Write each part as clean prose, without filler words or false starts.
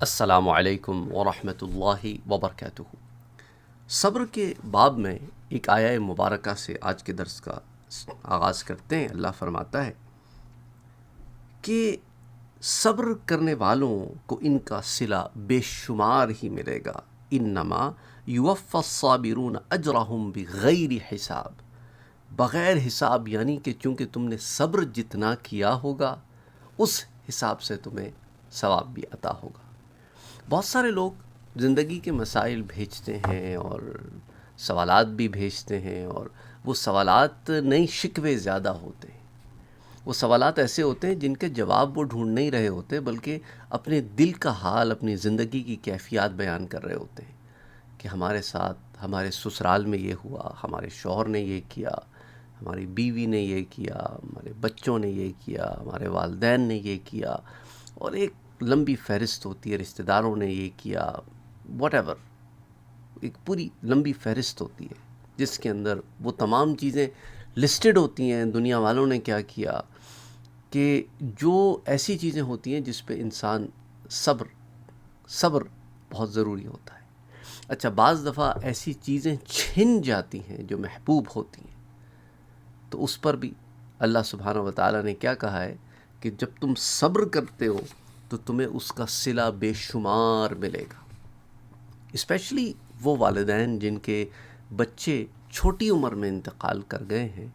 السلام علیکم ورحمۃ اللہ وبرکاتہ۔ صبر کے باب میں ایک آیہ مبارکہ سے آج کے درس کا آغاز کرتے ہیں۔ اللہ فرماتا ہے کہ صبر کرنے والوں کو ان کا صلہ بے شمار ہی ملے گا۔ انما یوفی الصابرون اجرہم بغیر حساب، بغیر حساب، یعنی کہ چونکہ تم نے صبر جتنا کیا ہوگا اس حساب سے تمہیں ثواب بھی عطا ہوگا۔ بہت سارے لوگ زندگی کے مسائل بھیجتے ہیں اور سوالات بھی بھیجتے ہیں، اور وہ سوالات نہیں شکوے زیادہ ہوتے ہیں۔ وہ سوالات ایسے ہوتے ہیں جن کے جواب وہ ڈھونڈ نہیں رہے ہوتے، بلکہ اپنے دل کا حال، اپنی زندگی کی کیفیات بیان کر رہے ہوتے ہیں کہ ہمارے ساتھ ہمارے سسرال میں یہ ہوا، ہمارے شوہر نے یہ کیا، ہماری بیوی نے یہ کیا، ہمارے بچوں نے یہ کیا، ہمارے والدین نے یہ کیا، اور ایک لمبی فہرست ہوتی ہے، رشتہ داروں نے یہ کیا، واٹ ایور، ایک پوری لمبی فہرست ہوتی ہے جس کے اندر وہ تمام چیزیں لسٹڈ ہوتی ہیں، دنیا والوں نے کیا کیا، کہ جو ایسی چیزیں ہوتی ہیں جس پہ انسان صبر بہت ضروری ہوتا ہے۔ اچھا، بعض دفعہ ایسی چیزیں چھن جاتی ہیں جو محبوب ہوتی ہیں، تو اس پر بھی اللہ سبحانہ و تعالیٰ نے کیا کہا ہے کہ جب تم صبر کرتے ہو تو تمہیں اس کا صلہ بے شمار ملے گا۔ اسپیشلی وہ والدین جن کے بچے چھوٹی عمر میں انتقال کر گئے ہیں،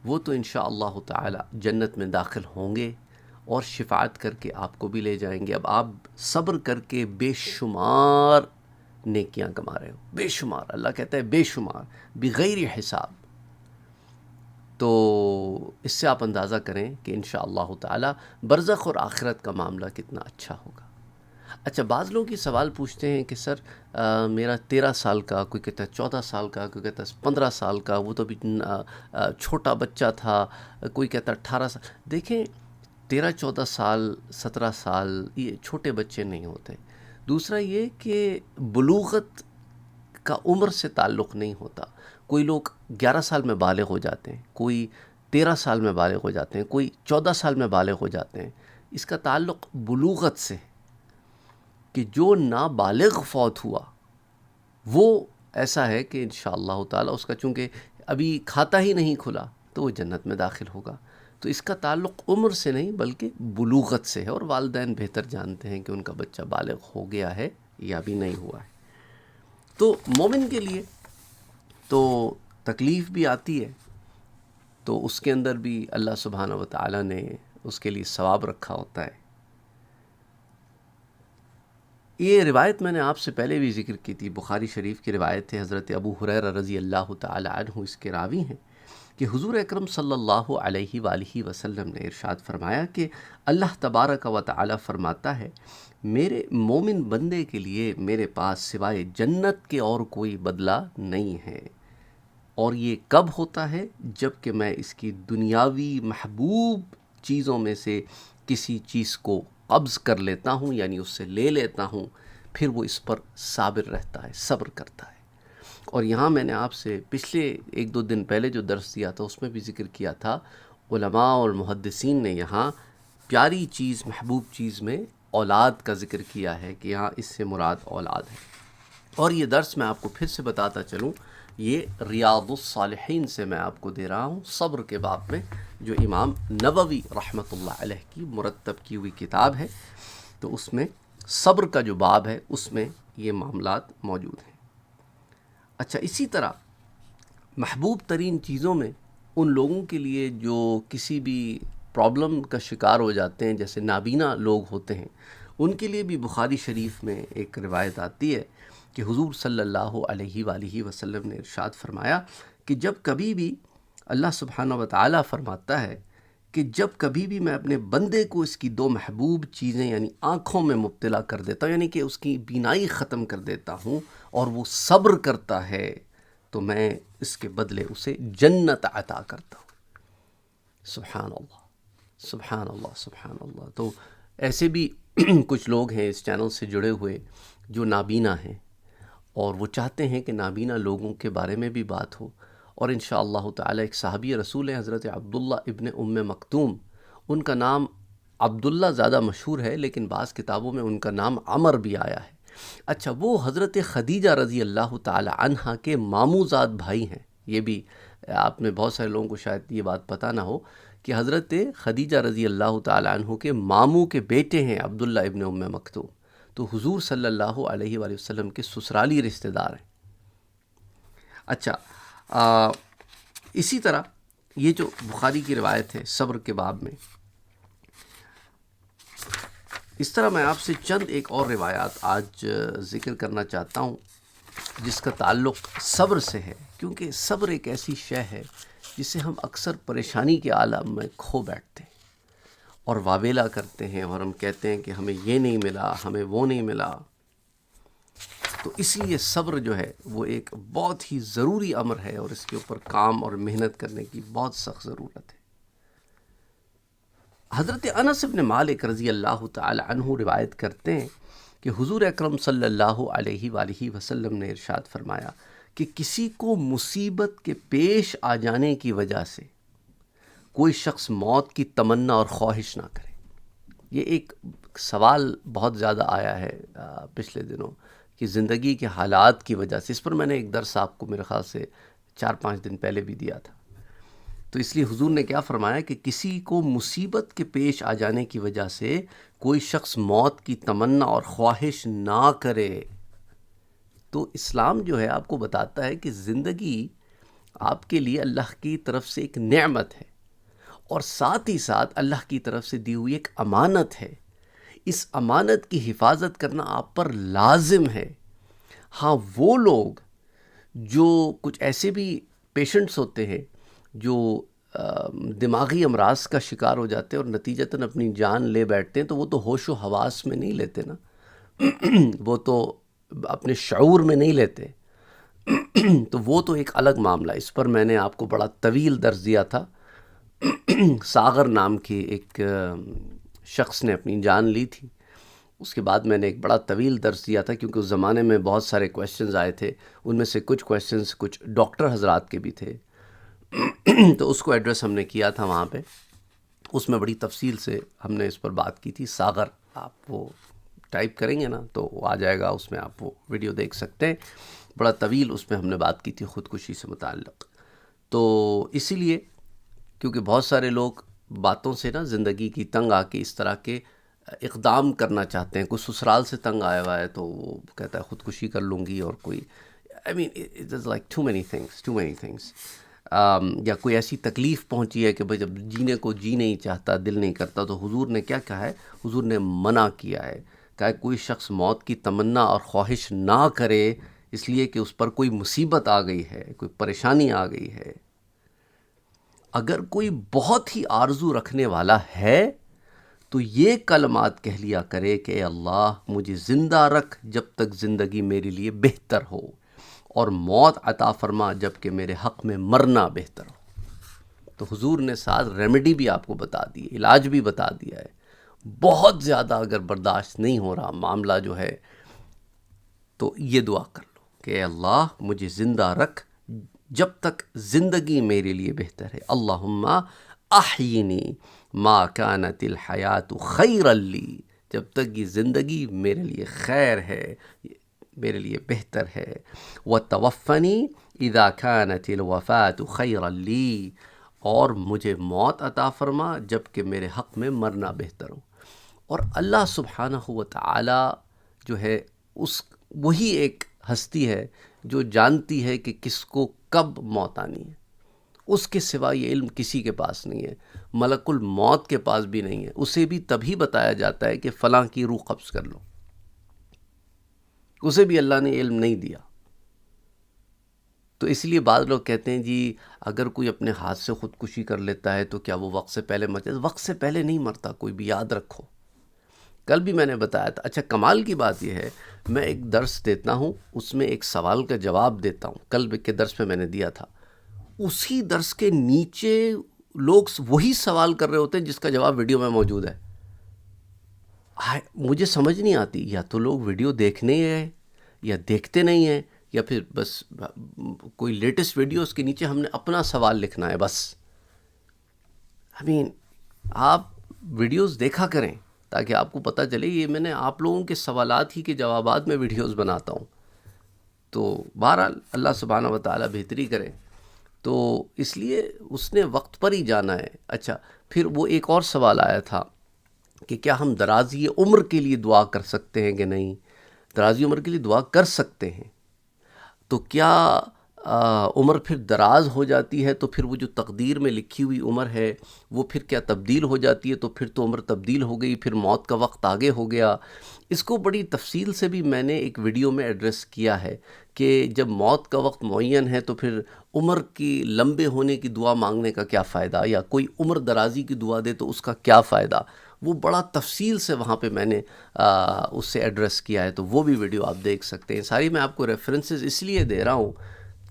وہ تو انشاءاللہ تعالی جنت میں داخل ہوں گے اور شفاعت کر کے آپ کو بھی لے جائیں گے۔ اب آپ صبر کر کے بے شمار نیکیاں کما رہے ہو، بے شمار، اللہ کہتا ہے بے شمار، بغیر حساب۔ تو اس سے آپ اندازہ کریں کہ انشاءاللہ تعالی برزخ اور آخرت کا معاملہ کتنا اچھا ہوگا۔ اچھا، بعض لوگ یہ سوال پوچھتے ہیں کہ سر میرا 13 سال کا، کوئی کہتا ہے 14 سال کا، کوئی کہتا ہے 15 سال کا، وہ تو ابھی چھوٹا بچہ تھا، کوئی کہتا ہے 18 سال۔ دیکھیں، 13 14 سال 17 سال یہ چھوٹے بچے نہیں ہوتے۔ دوسرا یہ کہ بلوغت کا عمر سے تعلق نہیں ہوتا۔ کوئی لوگ 11 سال میں بالغ ہو جاتے ہیں، کوئی 13 سال میں بالغ ہو جاتے ہیں، کوئی 14 سال میں بالغ ہو جاتے ہیں۔ اس کا تعلق بلوغت سے ہے کہ جو نابالغ فوت ہوا وہ ایسا ہے کہ انشاءاللہ تعالی اس کا چونکہ ابھی کھاتا ہی نہیں کھلا تو وہ جنت میں داخل ہوگا۔ تو اس کا تعلق عمر سے نہیں بلکہ بلوغت سے ہے، اور والدین بہتر جانتے ہیں کہ ان کا بچہ بالغ ہو گیا ہے یا بھی نہیں ہوا ہے۔ تو مومن کے لیے تو تکلیف بھی آتی ہے، تو اس کے اندر بھی اللہ سبحانہ و تعالی نے اس کے لیے ثواب رکھا ہوتا ہے۔ یہ روایت میں نے آپ سے پہلے بھی ذکر کی تھی، بخاری شریف کی روایت ہے، حضرت ابو ہریرہ رضی اللہ تعالی عنہ اس کے راوی ہیں کہ حضور اکرم صلی اللہ علیہ وآلہ وسلم نے ارشاد فرمایا کہ اللہ تبارک و تعالی فرماتا ہے، میرے مومن بندے کے لیے میرے پاس سوائے جنت کے اور کوئی بدلہ نہیں ہے، اور یہ کب ہوتا ہے؟ جب کہ میں اس کی دنیاوی محبوب چیزوں میں سے کسی چیز کو قبض کر لیتا ہوں، یعنی اس سے لے لیتا ہوں، پھر وہ اس پر صابر رہتا ہے، صبر کرتا ہے۔ اور یہاں میں نے آپ سے پچھلے 1-2 دن پہلے جو درس دیا تھا اس میں بھی ذکر کیا تھا، علماء اور محدثین نے یہاں پیاری چیز، محبوب چیز میں اولاد کا ذکر کیا ہے کہ یہاں اس سے مراد اولاد ہے۔ اور یہ درس میں آپ کو پھر سے بتاتا چلوں، یہ ریاض الصالحین سے میں آپ کو دے رہا ہوں، صبر کے باب میں، جو امام نووی رحمۃ اللہ علیہ کی مرتب کی ہوئی کتاب ہے۔ تو اس میں صبر کا جو باب ہے اس میں یہ معاملات موجود ہیں۔ اچھا، اسی طرح محبوب ترین چیزوں میں ان لوگوں کے لیے جو کسی بھی پرابلم کا شکار ہو جاتے ہیں، جیسے نابینا لوگ ہوتے ہیں، ان کے لیے بھی بخاری شریف میں ایک روایت آتی ہے کہ حضور صلی اللہ علیہ وآلہ وسلم نے ارشاد فرمایا کہ جب کبھی بھی اللہ سبحانہ و تعالیٰ فرماتا ہے کہ جب کبھی بھی میں اپنے بندے کو اس کی 2 محبوب چیزیں یعنی آنکھوں میں مبتلا کر دیتا ہوں، یعنی کہ اس کی بینائی ختم کر دیتا ہوں، اور وہ صبر کرتا ہے تو میں اس کے بدلے اسے جنت عطا کرتا ہوں۔ سبحان اللہ، سبحان اللہ، سبحان اللہ۔ تو ایسے بھی کچھ لوگ ہیں اس چینل سے جڑے ہوئے جو نابینا ہیں، اور وہ چاہتے ہیں کہ نابینا لوگوں کے بارے میں بھی بات ہو، اور انشاءاللہ تعالی ایک صحابی رسول ہیں حضرت عبداللہ ابن ام مکتوم، ان کا نام عبداللہ زیادہ مشہور ہے، لیکن بعض کتابوں میں ان کا نام عمر بھی آیا ہے۔ اچھا، وہ حضرت خدیجہ رضی اللہ تعالی عنہا کے ماموزاد بھائی ہیں۔ یہ بھی آپ میں بہت سارے لوگوں کو شاید یہ بات پتہ نہ ہو کہ حضرت خدیجہ رضی اللہ تعالی عنہ کے ماموں کے بیٹے ہیں عبداللہ ابن ام مکتوم، تو حضور صلی اللہ علیہ وآلہ وسلم کے سسرالی رشتہ دار ہیں۔ اچھا، اسی طرح یہ جو بخاری کی روایت ہے صبر کے باب میں، اس طرح میں آپ سے چند ایک اور روایات آج ذکر کرنا چاہتا ہوں جس کا تعلق صبر سے ہے، کیونکہ صبر ایک ایسی شے ہے جسے ہم اکثر پریشانی کے عالم میں کھو بیٹھتے ہیں اور واویلا کرتے ہیں، اور ہم کہتے ہیں کہ ہمیں یہ نہیں ملا، ہمیں وہ نہیں ملا۔ تو اس لیے صبر جو ہے وہ ایک بہت ہی ضروری امر ہے، اور اس کے اوپر کام اور محنت کرنے کی بہت سخت ضرورت ہے۔ حضرت انس بن مالک رضی اللہ تعالی عنہ روایت کرتے ہیں کہ حضور اکرم صلی اللہ علیہ وآلہ وسلم نے ارشاد فرمایا کہ کسی کو مصیبت کے پیش آ جانے کی وجہ سے کوئی شخص موت کی تمنا اور خواہش نہ کرے۔ یہ ایک سوال بہت زیادہ آیا ہے پچھلے دنوں کہ زندگی کے حالات کی وجہ سے، اس پر میں نے ایک درس آپ کو میرے خیال سے 4-5 دن پہلے بھی دیا تھا۔ تو اس لیے حضور نے کیا فرمایا کہ کسی کو مصیبت کے پیش آ جانے کی وجہ سے کوئی شخص موت کی تمنا اور خواہش نہ کرے۔ تو اسلام جو ہے آپ کو بتاتا ہے کہ زندگی آپ کے لیے اللہ کی طرف سے ایک نعمت ہے، اور ساتھ ہی ساتھ اللہ کی طرف سے دی ہوئی ایک امانت ہے۔ اس امانت کی حفاظت کرنا آپ پر لازم ہے۔ ہاں، وہ لوگ جو کچھ ایسے بھی پیشنٹس ہوتے ہیں جو دماغی امراض کا شکار ہو جاتے ہیں اور نتیجتاً اپنی جان لے بیٹھتے ہیں، تو وہ تو ہوش و حواس میں نہیں لیتے نا، وہ تو اپنے شعور میں نہیں لیتے، تو وہ تو ایک الگ معاملہ۔ اس پر میں نے آپ کو بڑا طویل درس دیا تھا۔ ساغر نام کے ایک شخص نے اپنی جان لی تھی، اس کے بعد میں نے ایک بڑا طویل درس دیا تھا، کیونکہ اس زمانے میں بہت سارے کویشچنز آئے تھے، ان میں سے کچھ کویشچنز کچھ ڈاکٹر حضرات کے بھی تھے، تو اس کو ایڈریس ہم نے کیا تھا وہاں پہ۔ اس میں بڑی تفصیل سے ہم نے اس پر بات کی تھی۔ ساغر، آپ وہ ٹائپ کریں گے نا تو وہ آ جائے گا، اس میں آپ وہ ویڈیو دیکھ سکتے ہیں۔ بڑا طویل اس میں ہم نے بات کی تھی خودکشی سے متعلق۔ تو اسی لیے کیونکہ بہت سارے لوگ باتوں سے نا زندگی کی تنگ آ کے اس طرح کے اقدام کرنا چاہتے ہیں۔ کوئی سسرال سے تنگ آیا ہوا ہے تو وہ کہتا ہے خودکشی کر لوں گی، اور کوئی it is like too many things، یا کوئی ایسی تکلیف پہنچی ہے کہ بھئی جب جینے کو جی نہیں چاہتا، دل نہیں کرتا، تو حضور نے کیا کہا ہے؟ حضور نے منع کیا ہے، کہا کوئی شخص موت کی تمنا اور خواہش نہ کرے، اس لیے کہ اس پر کوئی مصیبت آ گئی ہے، کوئی پریشانی آ گئی ہے۔ اگر کوئی بہت ہی آرزو رکھنے والا ہے تو یہ کلمات کہہ لیا کرے کہ اے اللہ مجھے زندہ رکھ جب تک زندگی میرے لیے بہتر ہو، اور موت عطا فرما جب کہ میرے حق میں مرنا بہتر ہو۔ تو حضور نے ساتھ ریمیڈی بھی آپ کو بتا دی، علاج بھی بتا دیا ہے۔ بہت زیادہ اگر برداشت نہیں ہو رہا معاملہ جو ہے، تو یہ دعا کر لو کہ اے اللہ مجھے زندہ رکھ جب تک زندگی میرے لیے بہتر ہے۔ اللہم احیینی ما کانت الحیات خیرا لی، جب تک یہ زندگی میرے لیے خیر ہے، میرے لیے بہتر ہے۔ وتوفنی اذا کانت الوفاة خیرا لی، اور مجھے موت عطا فرما جب کہ میرے حق میں مرنا بہتر ہو۔ اور اللہ سبحانہ و تعالی جو ہے وہی ایک ہستی ہے جو جانتی ہے کہ کس کو کب موت آنی ہے۔ اس کے سوا یہ علم کسی کے پاس نہیں ہے، ملک الموت کے پاس بھی نہیں ہے۔ اسے بھی تبھی بتایا جاتا ہے کہ فلاں کی روح قبض کر لو، اسے بھی اللہ نے علم نہیں دیا۔ تو اس لیے بعض لوگ کہتے ہیں جی اگر کوئی اپنے ہاتھ سے خودکشی کر لیتا ہے تو کیا وہ وقت سے پہلے مر جاتا ہے؟ وقت سے پہلے نہیں مرتا کوئی بھی، یاد رکھو۔ کل بھی میں نے بتایا تھا۔ اچھا، کمال کی بات یہ ہے، میں ایک درس دیتا ہوں، اس میں ایک سوال کا جواب دیتا ہوں، کل کے درس میں نے دیا تھا، اسی درس کے نیچے لوگ وہی سوال کر رہے ہوتے ہیں جس کا جواب ویڈیو میں موجود ہے۔ مجھے سمجھ نہیں آتی، یا تو لوگ ویڈیو دیکھنے ہیں یا دیکھتے نہیں ہیں، یا پھر بس کوئی لیٹسٹ ویڈیو اس کے نیچے ہم نے اپنا سوال لکھنا ہے بس۔ آپ ویڈیوز دیکھا کریں تاکہ آپ کو پتہ چلے. یہ میں نے آپ لوگوں کے سوالات ہی کے جوابات میں ویڈیوز بناتا ہوں. تو بہرحال اللہ سبحانہ و تعالیٰ بہتری کرے. تو اس لیے اس نے وقت پر ہی جانا ہے. اچھا، پھر وہ ایک اور سوال آیا تھا کہ کیا ہم درازی عمر کے لیے دعا کر سکتے ہیں کہ نہیں. درازی عمر کے لیے دعا کر سکتے ہیں. تو کیا عمر پھر دراز ہو جاتی ہے تو پھر وہ جو تقدیر میں لکھی ہوئی عمر ہے وہ پھر کیا تبدیل ہو جاتی ہے؟ تو پھر تو عمر تبدیل ہو گئی، پھر موت کا وقت آگے ہو گیا. اس کو بڑی تفصیل سے بھی میں نے ایک ویڈیو میں ایڈریس کیا ہے کہ جب موت کا وقت معین ہے تو پھر عمر کی لمبے ہونے کی دعا مانگنے کا کیا فائدہ، یا کوئی عمر درازی کی دعا دے تو اس کا کیا فائدہ. وہ بڑا تفصیل سے وہاں پہ میں نے اس سے ایڈریس کیا ہے. تو وہ بھی ویڈیو آپ دیکھ سکتے ہیں. ساری میں آپ کو ریفرنسز اس لیے دے رہا ہوں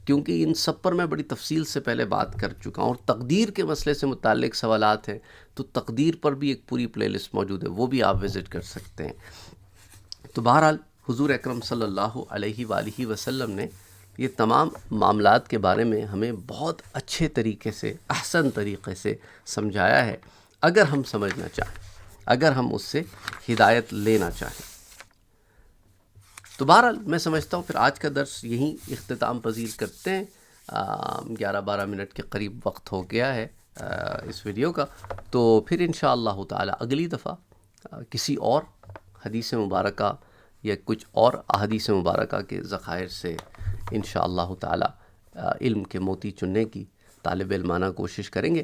کیونکہ ان سب پر میں بڑی تفصیل سے پہلے بات کر چکا ہوں. اور تقدیر کے مسئلے سے متعلق سوالات ہیں تو تقدیر پر بھی ایک پوری پلے لسٹ موجود ہے، وہ بھی آپ وزٹ کر سکتے ہیں. تو بہرحال حضور اکرم صلی اللہ علیہ وآلہ وسلم نے یہ تمام معاملات کے بارے میں ہمیں بہت اچھے طریقے سے، احسن طریقے سے سمجھایا ہے، اگر ہم سمجھنا چاہیں، اگر ہم اس سے ہدایت لینا چاہیں. تو بہرحال میں سمجھتا ہوں پھر آج کا درس یہیں اختتام پذیر کرتے ہیں. 11-12 منٹ کے قریب وقت ہو گیا ہے اس ویڈیو کا. تو پھر انشاءاللہ تعالی اگلی دفعہ کسی اور حدیث مبارکہ یا کچھ اور احادیث مبارکہ کے ذخائر سے انشاءاللہ تعالی علم کے موتی چننے کی طالب علمانہ کوشش کریں گے.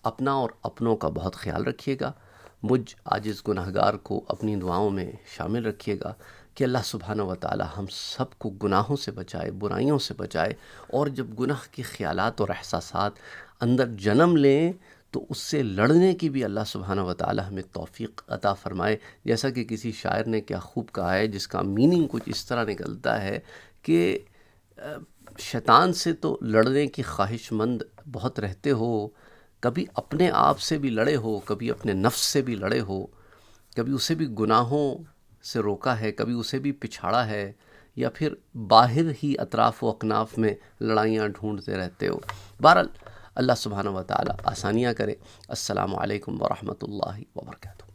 اپنا اور اپنوں کا بہت خیال رکھیے گا. مجھ عاجز گناہگار کو اپنی دعاؤں میں شامل رکھیے گا کہ اللہ سبحانہ و تعالی ہم سب کو گناہوں سے بچائے، برائیوں سے بچائے. اور جب گناہ کے خیالات اور احساسات اندر جنم لیں تو اس سے لڑنے کی بھی اللہ سبحانہ و تعالی ہمیں توفیق عطا فرمائے. جیسا کہ کسی شاعر نے کیا خوب کہا ہے، جس کا میننگ کچھ اس طرح نکلتا ہے کہ شیطان سے تو لڑنے کی خواہش مند بہت رہتے ہو، کبھی اپنے آپ سے بھی لڑے ہو، کبھی اپنے نفس سے بھی لڑے ہو، کبھی اسے بھی گناہوں سے روکا ہے، کبھی اسے بھی پچھاڑا ہے، یا پھر باہر ہی اطراف و اکناف میں لڑائیاں ڈھونڈتے رہتے ہو. بہرحال اللہ سبحانہ و تعالی آسانیاں کرے. السلام علیکم ورحمۃ اللہ وبرکاتہ.